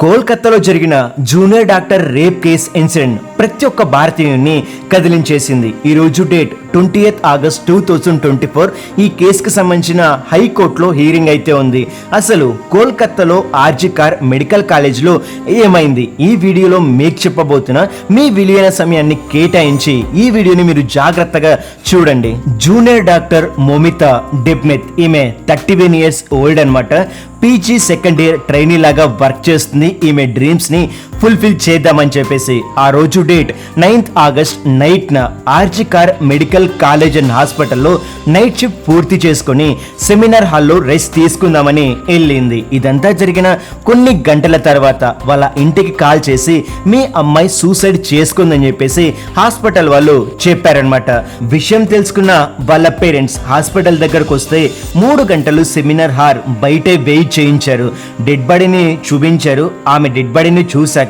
కోల్కతాలో జరిగిన junior doctor rape case incident ప్రతి ఒక్క భారతీయుని కదిలించేసింది. ఈ రోజు డేట్ 20th August 2024. ఈ కేసుకు సంబంధించిన హైకోర్టులో హీరింగ్ అయితే ఉంది. అసలు కోల్కతాలో ఆర్జికార్ మెడికల్ కాలేజ్లో ఏమైంది ఈ వీడియోలో మీకు చెప్పబోతున్నా. మీ విలువైన సమయాన్ని కేటాయించి ఈ వీడియోని మీరు జాగ్రత్తగా చూడండి. జూనియర్ డాక్టర్ మోమితా డెబ్మెత్, ఈమె 31 years ఓల్డ్ అనమాట. పీజీ సెకండ్ ఇయర్ ట్రైనీ లాగా వర్క్ చేస్తుంది. ఈమె డ్రీమ్స్ ని ఫుల్ఫిల్ చేద్దామని చెప్పేసి ఆ రోజు డేట్ 9th August నైట్ న ఆర్జికార్ మెడికల్ కాలేజ్ అండ్ హాస్పిటల్లో నైట్ షిఫ్ట్ పూర్తి చేసుకుని సెమినార్ హాల్లో రెస్ట్ తీసుకుందామని వెళ్ళింది. ఇదంతా జరిగిన కొన్ని గంటల తర్వాత వాళ్ళ ఇంటికి కాల్ చేసి మీ అమ్మాయి సూసైడ్ చేసుకుందని చెప్పేసి హాస్పిటల్ వాళ్ళు చెప్పారనమాట. విషయం తెలుసుకున్న వాళ్ళ పేరెంట్స్ హాస్పిటల్ దగ్గరకు వస్తే 3 గంటలు సెమినార్ హాల్ బయటే వెయిట్ చేయించారు. డెడ్ బాడీని చూపించారు. ఆమె డెడ్ బాడీని చూశాక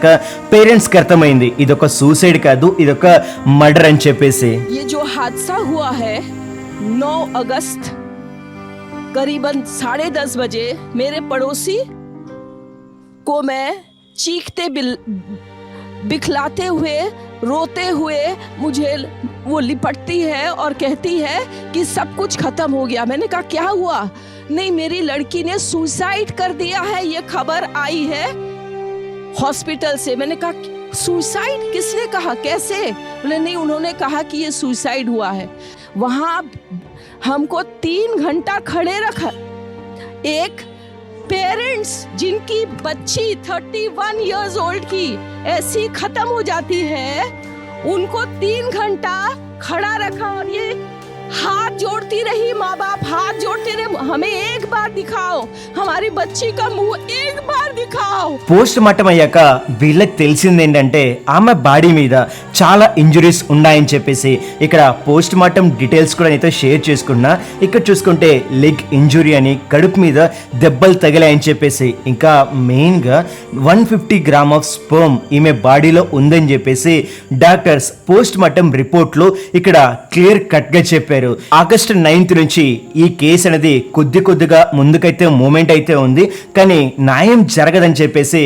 పేరెంట్స్ కి అర్థమైంది ఇదొక సూసైడ్ కాదు, ఇదొక మర్డర్ అని చెప్పేసి. ये जो हादसा हुआ है 9 अगस्त करीबन 10:30 बजे मेरे पड़ोसी को मैं चीखते बिखलाते हुए रोते हुए मुझे वो लिपटती है और कहती है कि सब कुछ खत्म हो गया. मैंने कहा क्या हुआ? नहीं, मेरी लड़की ने सुसाइड कर दिया है, ये खबर आई है हॉस्पिटल से. मैंने कहा सुसाइड किसने कहा, कैसे? बोले नहीं, उन्होंने कहा कि ये सुसाइड हुआ है. वहां हमको 3 घंटा खड़े रखा. एक पेरेंट्स जिनकी बच्ची 31 years old की ऐसी खत्म हो जाती है, उनको 3 घंटा खड़ा रखा और ये हाथ जोड़ती रही. माँ बाप हाथ जोड़ते रहे, हमें एक बार दिखाओ, हमारी बच्ची का मुंह एक बार दिखाओ. పోస్ట్ మార్టం అయ్యాక వీళ్ళకి తెలిసింది ఏంటంటే ఆమె బాడీ మీద చాలా ఇంజురీస్ ఉన్నాయని చెప్పేసి. ఇక్కడ పోస్ట్ మార్టం డీటెయిల్స్ కూడా అయితే షేర్ చేసుకున్నా. ఇక్కడ చూసుకుంటే లెగ్ ఇంజురీ అని, కడుపు మీద దెబ్బలు తగిలాయని చెప్పేసి, ఇంకా మెయిన్గా 150 grams ఆఫ్ స్పర్మ్ ఈమె బాడీలో ఉందని చెప్పేసి డాక్టర్స్ పోస్ట్ మార్టం రిపోర్ట్లో ఇక్కడ క్లియర్ కట్గా చెప్పారు. ఆగస్టు 9th నుంచి ఈ కేసు అనేది కొద్దిగా ముందుకైతే మూమెంట్ అయితే ఉంది, కానీ న్యాయం జరగదని చెప్పేసి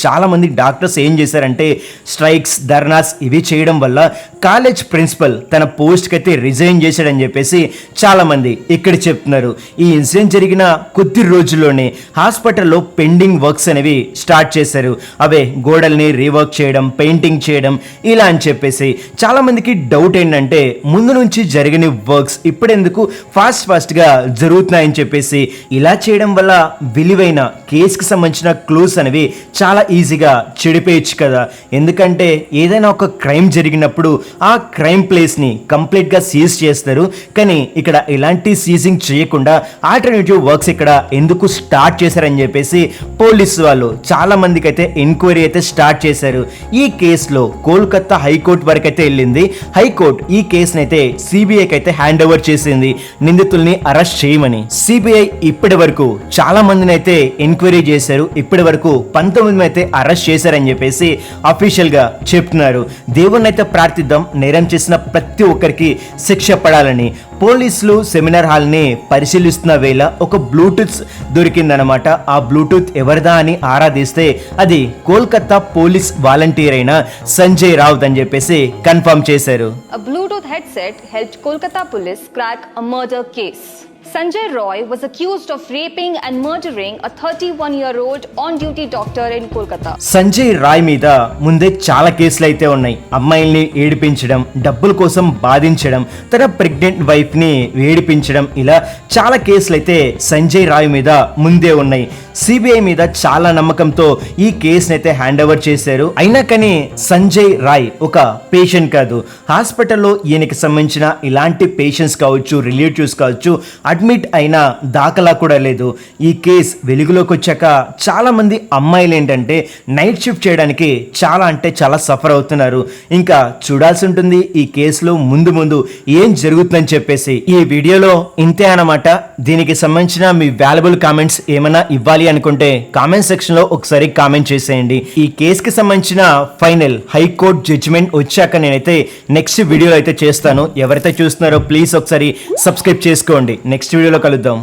చాలా మంది డాక్టర్స్ ఏం చేశారంటే స్ట్రైక్స్, ధర్నాస్ ఇవి చేయడం వల్ల కాలేజ్ ప్రిన్సిపల్ తన పోస్ట్ కి అయితే రిజైన్ చేశాడని చెప్పేసి చాలా మంది ఇక్కడ చెప్తున్నారు. ఈ ఇన్సిడెంట్ జరిగిన కొద్ది రోజుల్లోనే హాస్పిటల్లో పెండింగ్ వర్క్స్ అనేవి స్టార్ట్ చేశారు. అవే గోడల్ని రీవర్క్ చేయడం, పెయింటింగ్ చేయడం ఇలా అని చెప్పేసి చాలా మందికి డౌట్ ఏంటంటే ముందు నుంచి జరిగిన వర్క్స్ ఇప్పుడెందుకు ఫాస్ట్ గా జరుగుతున్నాయని చెప్పేసి. ఇలా చేయడం వల్ల విలువైన కేసుకి సంబంధించిన క్లూస్ అనేవి చాలా ఈజీగా చెడిపోయచ్చు కదా. ఎందుకంటే ఏదైనా ఒక క్రైమ్ జరిగినప్పుడు ఆ క్రైమ్ ప్లేస్ ని కంప్లీట్ గా సీజ్ చేస్తారు, కానీ ఇక్కడ ఇలాంటి సీజింగ్ చేయకుండా ఆల్టర్నేటివ్ వర్క్స్ ఇక్కడ ఎందుకు స్టార్ట్ చేశారని చెప్పేసి పోలీసు వాళ్ళు చాలా మందికి అయితే ఎంక్వైరీ అయితే స్టార్ట్ చేశారు. ఈ కేసులో కోల్కతా హైకోర్టు వరకు అయితే వెళ్ళింది. హైకోర్టు ఈ కేసుని అయితే సిబిఐకి అయితే హ్యాండ్ ఓవర్ చేసింది, నిందితుల్ని అరెస్ట్ చేయమని. సిబిఐ ఇప్పటి వరకు చాలా మందిని అయితే ఎంక్వైరీ చేశారు. ఇప్పటి వరకు 19 అయితే అరెస్ట్ చేశారని చెప్పేసి అఫీషియల్ గా చెప్తున్నారు. దేవుణ్ణి అయితే ప్రార్థిద్దాం, నేరం చేసిన ప్రతి ఒక్కరికి శిక్ష పడాలని. పోలీసులు సెమినార్ హాల్ ని పరిశీలిస్తున్న వేళ ఒక బ్లూటూత్ దొరికిందనమాట. ఆ బ్లూటూత్ ఎవరిదా అని ఆరాధిస్తే అది కోల్కతా పోలీస్ వాలంటీర్ అయిన సంజయ్ రావుత్ అని చెప్పేసి కన్ఫర్మ్ చేశారు. A Bluetooth headset helped Kolkata police crack a murder case. Sanjay Roy was accused of raping and murdering a 31-year-old on-duty doctor in Kolkata. Sanjay Roy మీద ముందే చాలా కేసులు అయితే ఉన్నాయి. అమ్మాయిల్ని ఏడిపించడం, డబ్బుల కోసం బాధించడం, తన ప్రెగ్నెంట్ వైఫ్ ని ఏడిపించడం, ఇలా చాలా కేసులు అయితే సంజయ్ రాయ్ మీద ముందే ఉన్నాయి. సిబిఐ మీద చాలా నమ్మకంతో ఈ కేసుని అయితే హ్యాండ్ ఓవర్ చేశారు. అయినా కానీ సంజయ్ రాయ్ ఒక పేషెంట్ కాదు. హాస్పిటల్లో ఈయనకి సంబంధించిన ఇలాంటి పేషెంట్స్ కావచ్చు, రిలేటివ్స్ కావచ్చు అడ్మిట్ అయినా దాఖలా కూడా లేదు. ఈ కేసు వెలుగులోకి వచ్చాక చాలా మంది అమ్మాయిలు ఏంటంటే నైట్ షిఫ్ట్ చేయడానికి చాలా సఫర్ అవుతున్నారు. ఇంకా చూడాల్సి ఉంటుంది ఈ కేసులో ముందు ఏం జరుగుతుందని చెప్పేసి. ఈ వీడియోలో ఇంతే అన్నమాట. దీనికి సంబంధించిన మీ వాల్యుబుల్ కామెంట్స్ ఏమైనా ఇవ్వాలి అనుకుంటే కామెంట్ సెక్షన్ లో ఒకసారి కామెంట్ చేసేయండి. ఈ కేసుకి సంబంధించిన ఫైనల్ హైకోర్టు జడ్జిమెంట్ వచ్చాక నేనైతే నెక్స్ట్ వీడియోలో అయితే చేస్తాను. ఎవరైతే చూస్తున్నారో ప్లీజ్ ఒకసారి సబ్స్క్రైబ్ చేసుకోండి. నెక్స్ట్ వీడియోలో కలుద్దాం.